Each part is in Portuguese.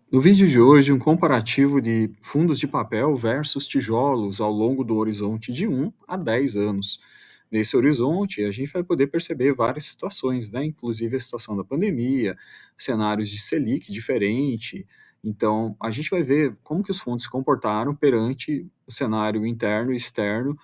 No vídeo de hoje, um comparativo de fundos de papel versus tijolos ao longo do horizonte de 1 a 10 anos. Nesse horizonte, a gente vai poder perceber várias situações, né? Inclusive a situação da pandemia, cenários de Selic diferente. Então, a gente vai ver como que os fundos se comportaram perante o cenário interno e externo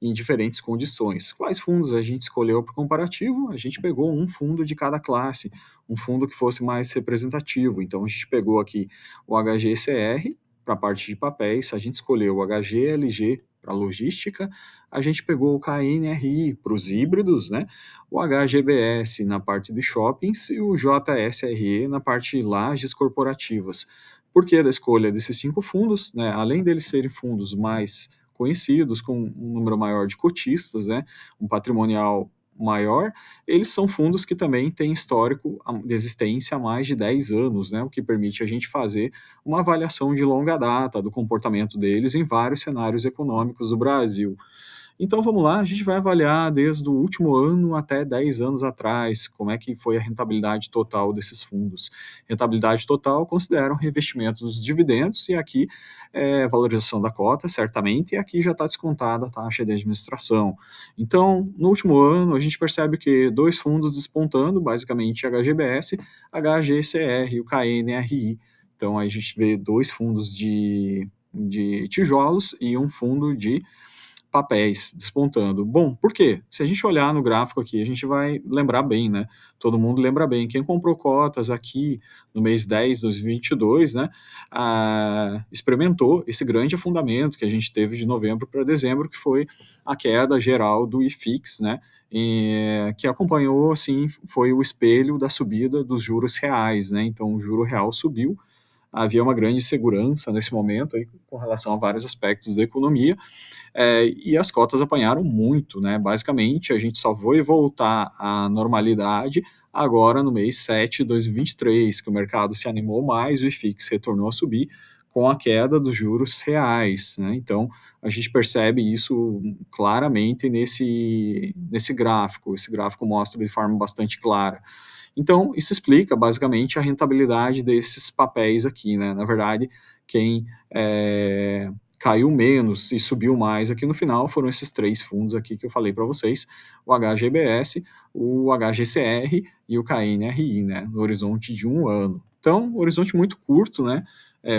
em diferentes condições. Quais fundos a gente escolheu para o comparativo? A gente pegou um fundo de cada classe, um fundo que fosse mais representativo. Então a gente pegou aqui o HGCR para a parte de papéis, a gente escolheu o HGLG para logística, a gente pegou o KNRI para os híbridos, né? O HGBS na parte de shoppings e o JSRE na parte de lajes corporativas. Por que da escolha desses 5 fundos? Né? Além deles serem fundos mais conhecidos, com um número maior de cotistas, né, um patrimonial maior, eles são fundos que também têm histórico de existência há mais de 10 anos, né, o que permite a gente fazer uma avaliação de longa data do comportamento deles em vários cenários econômicos do Brasil. Então vamos lá, a gente vai avaliar desde o último ano até 10 anos atrás, como é que foi a rentabilidade total desses fundos. Rentabilidade total considera o reinvestimento dos dividendos, e aqui é valorização da cota, certamente, e aqui já está descontada a taxa de administração. Então, no último ano, a gente percebe que dois fundos despontando, basicamente HGBS, HGCR e o KNRI. Então, aí a gente vê dois fundos de tijolos e um fundo de papéis despontando. Bom, por quê? Se a gente olhar no gráfico aqui, a gente vai lembrar bem, né? Todo mundo lembra bem. Quem comprou cotas aqui no mês 10 de 2022, né, experimentou esse grande afundamento que a gente teve de novembro para dezembro, que foi a queda geral do IFIX, né, que acompanhou, assim, foi o espelho da subida dos juros reais, né? Então, o juro real subiu, havia uma grande segurança nesse momento aí, com relação a vários aspectos da economia, e as cotas apanharam muito, né? Basicamente, a gente só foi voltar à normalidade agora no mês 7 de 2023, que o mercado se animou mais, o IFIX retornou a subir com a queda dos juros reais, né? Então, a gente percebe isso claramente nesse gráfico. Esse gráfico mostra de forma bastante clara. Então, isso explica basicamente a rentabilidade desses papéis aqui, né? Na verdade, quem caiu menos e subiu mais aqui no final foram esses 3 fundos aqui que eu falei para vocês, o HGBS, o HGCR e o KNRI, né? No horizonte de 1 ano. Então, horizonte muito curto, né?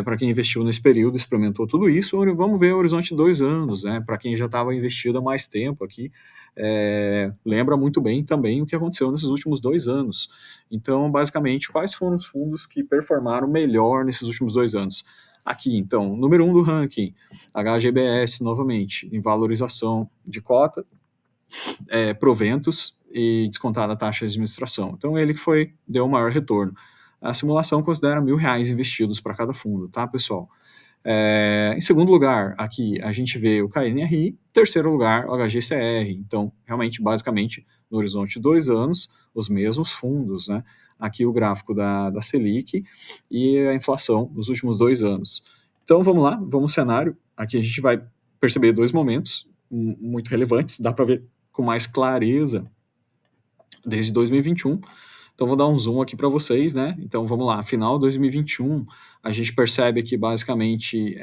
Para quem investiu nesse período, experimentou tudo isso. Vamos ver o horizonte de 2 anos, né? Para quem já estava investido há mais tempo aqui, lembra muito bem também o que aconteceu nesses últimos 2 anos. Então, basicamente, quais foram os fundos que performaram melhor nesses últimos 2 anos? Aqui, então, número 1 do ranking, HGBS, novamente, em valorização de cota, proventos e descontada a taxa de administração. Então, ele que deu o maior retorno. A simulação considera R$ 1.000 investidos para cada fundo, tá, pessoal? Em segundo lugar, aqui a gente vê o KNRI, em terceiro lugar, o HGCR. Então, realmente, basicamente, no horizonte de 2 anos, os mesmos fundos, né? Aqui o gráfico da Selic e a inflação nos últimos 2 anos. Então, vamos lá, vamos ao cenário. Aqui a gente vai perceber dois momentos muito relevantes, dá para ver com mais clareza desde 2021. Então, vou dar um zoom aqui para vocês, né? Então, vamos lá. Final de 2021, a gente percebe aqui, basicamente,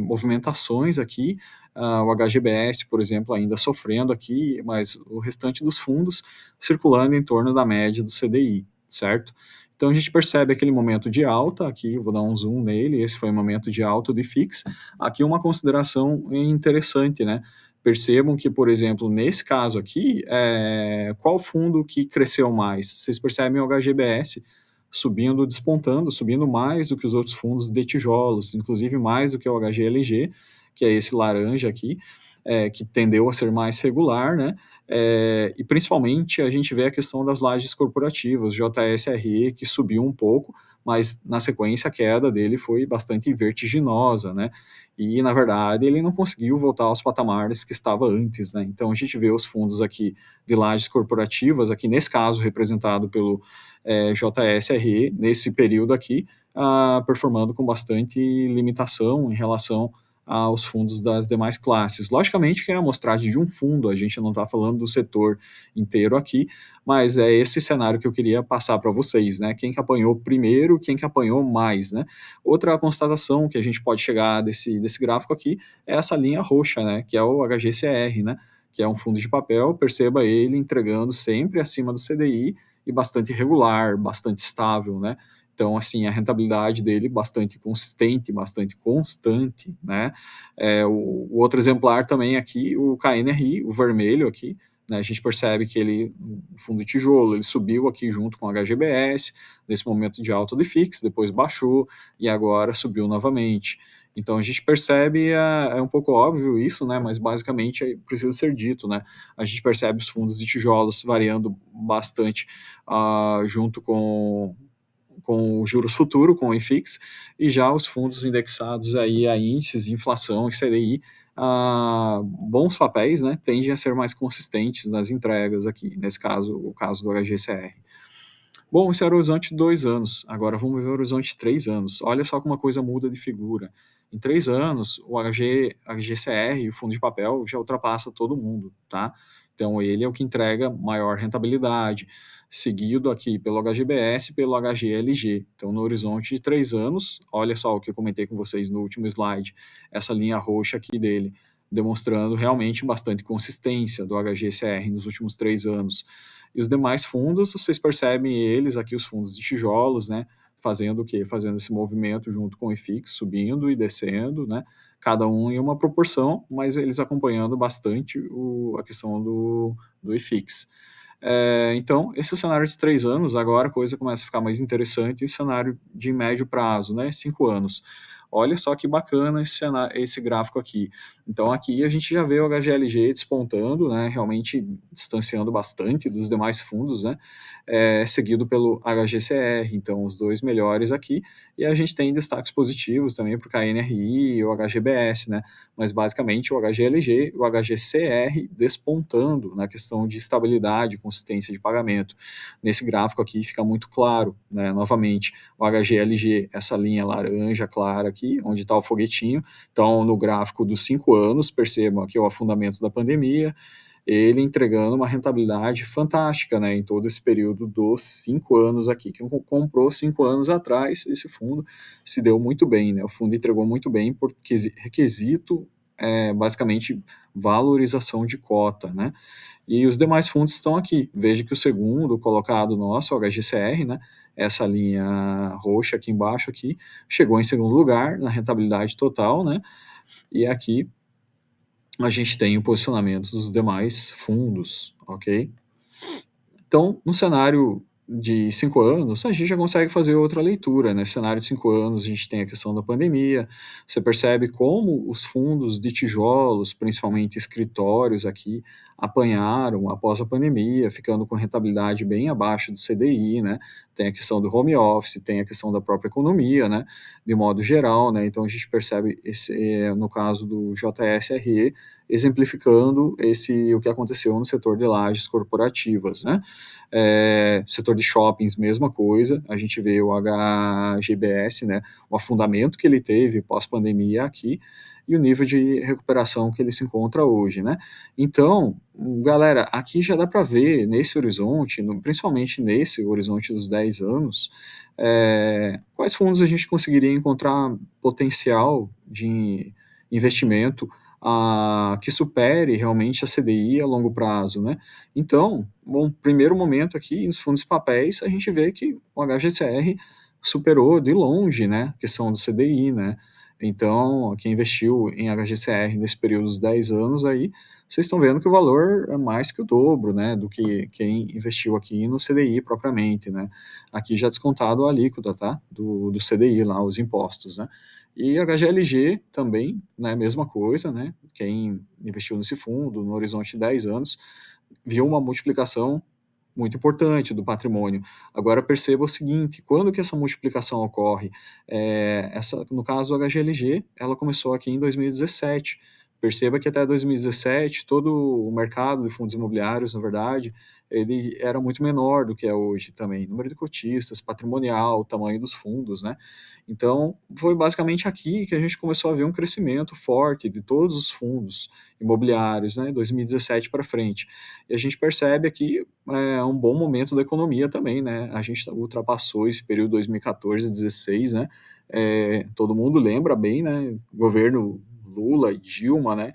movimentações aqui. O HGBS, por exemplo, ainda sofrendo aqui, mas o restante dos fundos circulando em torno da média do CDI, certo? Então, a gente percebe aquele momento de alta, aqui eu vou dar um zoom nele, esse foi o momento de alta do IFIX. Aqui uma consideração interessante, né? Percebam que, por exemplo, nesse caso aqui, qual fundo que cresceu mais? Vocês percebem o HGBS subindo, despontando, subindo mais do que os outros fundos de tijolos, inclusive mais do que o HGLG, que é esse laranja aqui, que tendeu a ser mais regular, né? E principalmente a gente vê a questão das lajes corporativas, JSRE, que subiu um pouco, mas na sequência a queda dele foi bastante vertiginosa, né? E na verdade ele não conseguiu voltar aos patamares que estava antes, né? Então a gente vê os fundos aqui de lajes corporativas, aqui nesse caso representado pelo JSRE, nesse período aqui, performando com bastante limitação em relação aos fundos das demais classes. Logicamente que é a amostragem de um fundo, a gente não está falando do setor inteiro aqui, mas é esse cenário que eu queria passar para vocês, né? Quem que apanhou primeiro, quem que apanhou mais, né? Outra constatação que a gente pode chegar desse gráfico aqui é essa linha roxa, né? Que é o HGCR, né? Que é um fundo de papel, perceba ele entregando sempre acima do CDI e bastante regular, bastante estável, né? Então, assim, a rentabilidade dele bastante consistente, bastante constante, né? O outro exemplar também aqui, o KNRI, o vermelho aqui, né? A gente percebe que ele, o fundo de tijolo, ele subiu aqui junto com o HGBS, nesse momento de alta do IFIX, depois baixou e agora subiu novamente. Então a gente percebe, é um pouco óbvio isso, né? Mas basicamente precisa ser dito, né? A gente percebe os fundos de tijolos variando bastante junto com o juros futuro, com o IFIX, e já os fundos indexados aí a índices de inflação e CDI, bons papéis, né, tendem a ser mais consistentes nas entregas aqui, nesse caso, o caso do HGCR. Bom, esse era o horizonte de 2 anos, agora vamos ver o horizonte de 3 anos. Olha só como a coisa muda de figura. Em 3 anos, o HGCR, o fundo de papel, já ultrapassa todo mundo, tá? Então, ele é o que entrega maior rentabilidade, seguido aqui pelo HGBS e pelo HGLG. Então, no horizonte de 3 anos, olha só o que eu comentei com vocês no último slide, essa linha roxa aqui dele, demonstrando realmente bastante consistência do HGCR nos últimos 3 anos. E os demais fundos, vocês percebem eles aqui, os fundos de tijolos, né? Fazendo o quê? Fazendo esse movimento junto com o IFIX, subindo e descendo, né? Cada um em uma proporção, mas eles acompanhando bastante a questão do IFIX. Então, esse é o cenário de 3 anos, agora a coisa começa a ficar mais interessante, e o cenário de médio prazo, né? 5 anos. Olha só que bacana esse gráfico aqui. Então aqui a gente já vê o HGLG despontando, né, realmente distanciando bastante dos demais fundos, né, seguido pelo HGCR, então os dois melhores aqui, e a gente tem destaques positivos também para o KNRI e o HGBS, né, mas basicamente o HGLG e o HGCR despontando na questão de estabilidade e consistência de pagamento. Nesse gráfico aqui fica muito claro, né, novamente, o HGLG, essa linha laranja clara aqui, onde está o foguetinho, então no gráfico dos 5 anos, percebam aqui o afundamento da pandemia, ele entregando uma rentabilidade fantástica, né, em todo esse período dos 5 anos aqui. Quem comprou 5 anos atrás, esse fundo se deu muito bem, né, o fundo entregou muito bem por requisito, basicamente, valorização de cota, né, e os demais fundos estão aqui. Veja que o segundo colocado nosso, o HGCR, né, essa linha roxa aqui embaixo, aqui, chegou em segundo lugar na rentabilidade total, né, e aqui a gente tem o posicionamento dos demais fundos, ok? Então, no cenário de 5 anos, a gente já consegue fazer outra leitura. Nesse cenário de 5 anos, a gente tem a questão da pandemia, você percebe como os fundos de tijolos, principalmente escritórios aqui, apanharam após a pandemia, ficando com rentabilidade bem abaixo do CDI, né? Tem a questão do home office, tem a questão da própria economia, né? De modo geral, né? Então a gente percebe, no caso do JSRE, exemplificando o que aconteceu no setor de lajes corporativas, né? Setor de shoppings, mesma coisa, a gente vê o HGBS, né, o afundamento que ele teve pós-pandemia aqui, e o nível de recuperação que ele se encontra hoje, né? Então, galera, aqui já dá para ver nesse horizonte, principalmente nesse horizonte dos 10 anos, quais fundos a gente conseguiria encontrar potencial de investimento que supere realmente a CDI a longo prazo, né? Então, bom, primeiro momento aqui, nos fundos de papéis, a gente vê que o HGCR superou de longe, né, a questão do CDI, né? Então, quem investiu em HGCR nesse período dos 10 anos aí, vocês estão vendo que o valor é mais que o dobro, né, do que quem investiu aqui no CDI propriamente, né? Aqui já descontado a alíquota, tá? Do CDI lá, os impostos, né? E HGLG também, né, mesma coisa, né? Quem investiu nesse fundo no horizonte de 10 anos viu uma multiplicação muito importante do patrimônio. Agora perceba o seguinte, quando que essa multiplicação ocorre? No caso do HGLG, ela começou aqui em 2017. Perceba que até 2017, todo o mercado de fundos imobiliários, na verdade, ele era muito menor do que é hoje também, número de cotistas, patrimonial, tamanho dos fundos, né. Então, foi basicamente aqui que a gente começou a ver um crescimento forte de todos os fundos imobiliários, né, 2017 para frente. E a gente percebe aqui, um bom momento da economia também, né, a gente ultrapassou esse período 2014, 16, né, todo mundo lembra bem, né, governo Lula e Dilma, né,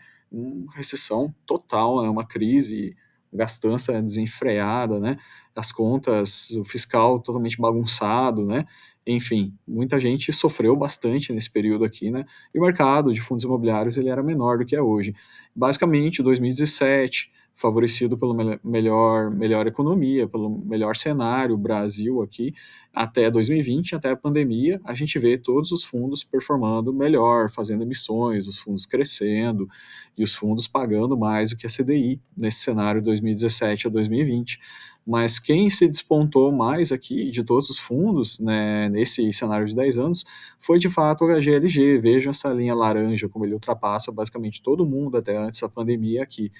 recessão total, né, uma crise, gastança desenfreada, né, as contas, o fiscal totalmente bagunçado, né, enfim, muita gente sofreu bastante nesse período aqui, né, e o mercado de fundos imobiliários ele era menor do que é hoje. Basicamente, 2017, favorecido pelo melhor economia, pelo melhor cenário, Brasil aqui, até 2020, até a pandemia, a gente vê todos os fundos performando melhor, fazendo emissões, os fundos crescendo e os fundos pagando mais do que a CDI nesse cenário 2017 a 2020. Mas quem se despontou mais aqui de todos os fundos, né, nesse cenário de 10 anos, foi de fato o HGLG. Vejam essa linha laranja, como ele ultrapassa basicamente todo mundo até antes da pandemia aqui.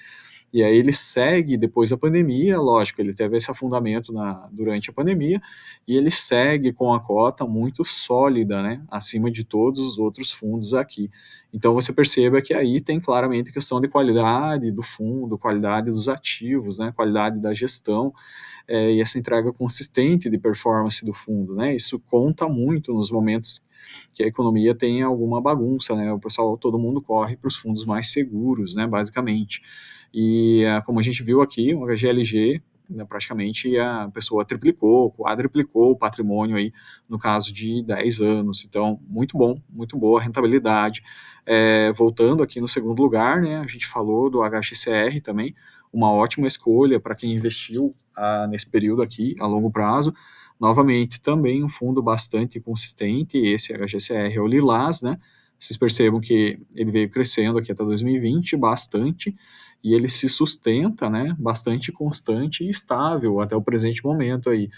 E aí ele segue depois da pandemia, lógico, ele teve esse afundamento durante a pandemia, e ele segue com a cota muito sólida, né, acima de todos os outros fundos aqui. Então você perceba que aí tem claramente questão de qualidade do fundo, qualidade dos ativos, né, qualidade da gestão, e essa entrega consistente de performance do fundo, né, isso conta muito nos momentos que a economia tem alguma bagunça, né, o pessoal, todo mundo corre para os fundos mais seguros, né, basicamente. E como a gente viu aqui, o HGLG, né, praticamente a pessoa triplicou, quadriplicou o patrimônio aí, no caso de 10 anos. Então, muito bom, muito boa rentabilidade. Voltando aqui no segundo lugar, né, a gente falou do HGCR também, uma ótima escolha para quem investiu nesse período aqui, a longo prazo. Novamente, também um fundo bastante consistente, esse HGCR é o Lilás, né? Vocês percebam que ele veio crescendo aqui até 2020 bastante, e ele se sustenta, né, bastante constante e estável até o presente momento aí.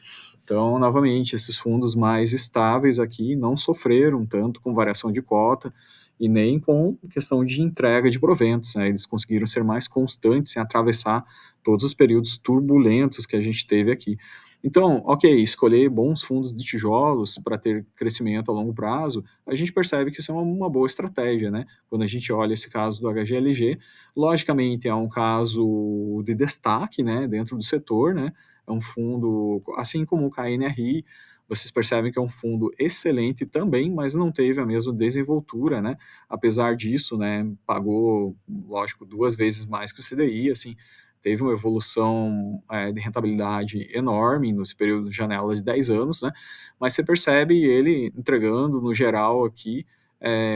Então, novamente, esses fundos mais estáveis aqui não sofreram tanto com variação de cota e nem com questão de entrega de proventos, né? Eles conseguiram ser mais constantes em atravessar todos os períodos turbulentos que a gente teve aqui. Então, ok, escolher bons fundos de tijolos para ter crescimento a longo prazo, a gente percebe que isso é uma boa estratégia, né? Quando a gente olha esse caso do HGLG, logicamente é um caso de destaque, né, dentro do setor, né? É um fundo, assim como o KNRI, vocês percebem que é um fundo excelente também, mas não teve a mesma desenvoltura, né? Apesar disso, né, pagou, lógico, 2 vezes mais que o CDI, assim, teve uma evolução de rentabilidade enorme nesse período de janela de 10 anos, né? Mas você percebe ele entregando, no geral, aqui,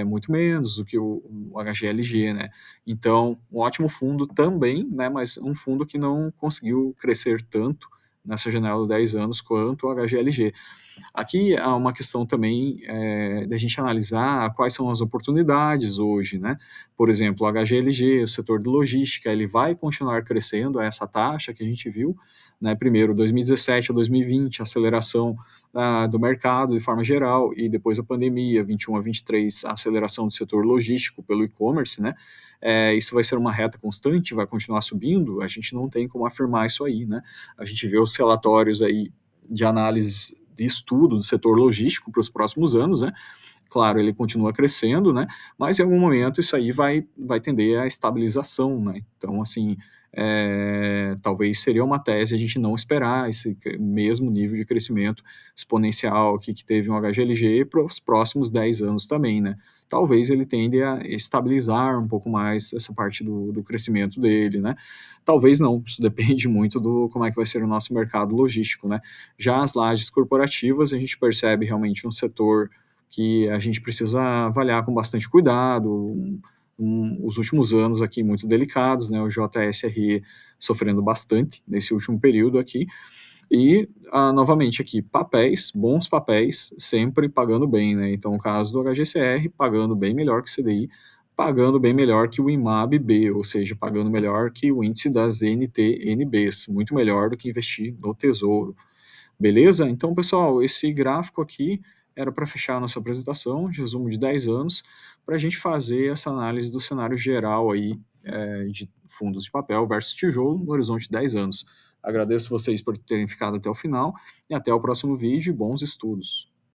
muito menos do que o HGLG, né? Então, um ótimo fundo também, né? Mas um fundo que não conseguiu crescer tanto nessa janela de 10 anos quanto o HGLG. Aqui há uma questão também da gente analisar quais são as oportunidades hoje, né? Por exemplo, o HGLG, o setor de logística, ele vai continuar crescendo a essa taxa que a gente viu, né? Primeiro, 2017 a 2020, aceleração do mercado de forma geral, e depois a pandemia, 21 a 23, a aceleração do setor logístico pelo e-commerce, né? Isso vai ser uma reta constante, vai continuar subindo? A gente não tem como afirmar isso aí, né? A gente vê os relatórios aí de análise de estudo do setor logístico para os próximos anos, né? Claro, ele continua crescendo, né? Mas em algum momento isso aí vai tender à estabilização, né? Então, assim, talvez seria uma tese a gente não esperar esse mesmo nível de crescimento exponencial que teve um HGLG para os próximos 10 anos também, né? Talvez ele tende a estabilizar um pouco mais essa parte do crescimento dele, né? Talvez não, isso depende muito do como é que vai ser o nosso mercado logístico, né? Já as lajes corporativas, a gente percebe realmente um setor que a gente precisa avaliar com bastante cuidado. Os últimos anos aqui muito delicados, né? O JSRE sofrendo bastante nesse último período aqui. E, novamente aqui, papéis, bons papéis, sempre pagando bem, né? Então, o caso do HGCR, pagando bem melhor que o CDI, pagando bem melhor que o IMAB-B, ou seja, pagando melhor que o índice das NTN-Bs, muito melhor do que investir no Tesouro. Beleza? Então, pessoal, esse gráfico aqui era para fechar a nossa apresentação, de resumo de 10 anos, para a gente fazer essa análise do cenário geral aí, de fundos de papel versus tijolo no horizonte de 10 anos. Agradeço vocês por terem ficado até o final e até o próximo vídeo e bons estudos.